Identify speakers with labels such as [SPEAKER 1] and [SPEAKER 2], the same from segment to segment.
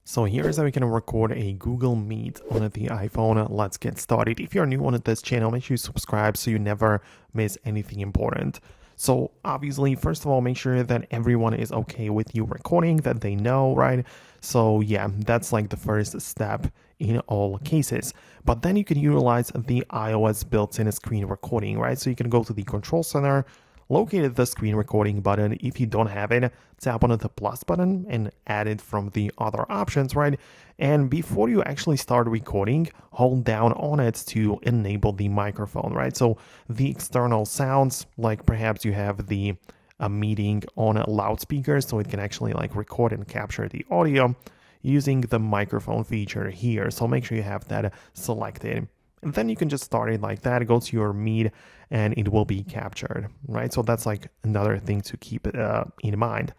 [SPEAKER 1] So here's how you can record a Google Meet on the iPhone. Let's get started. If you're new on this channel, make sure you subscribe so you never miss anything important. So obviously, first of all, make sure that everyone is okay with you recording, that they know, right? So yeah, that's like the first step in all cases. But then you can utilize the iOS built-in screen recording, right? So you can go to the control center, locate the screen recording button. If you don't have it, tap on the plus button and add it from the other options, right? And before you actually start recording, hold down on it to enable the microphone, right? So the external sounds, like perhaps you have the a meeting on a loudspeaker, so it can actually like record and capture the audio using the microphone feature here. So make sure you have that selected. And then you can just start it like that, go to your Meet, and it will be captured, right? So that's like another thing to keep in mind.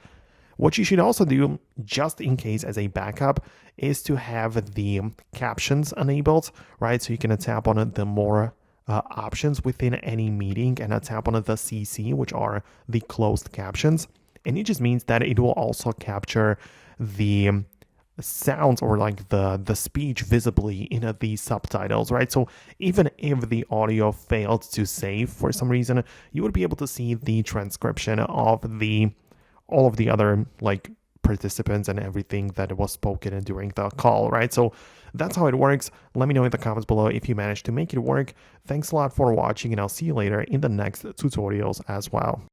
[SPEAKER 1] What you should also do, just in case as a backup, is to have the captions enabled, right? So you can tap on the more options within any meeting and tap on the CC, which are the closed captions. And it just means that it will also capture the sounds or like the speech visibly in the subtitles, right? So even if the audio failed to save for some reason, you would be able to see the transcription of the all of the other like participants and everything that was spoken during the call, right? So that's how it works. Let me know in the comments below if you managed to make it work. Thanks a lot for watching, and I'll see you later in the next tutorials as well.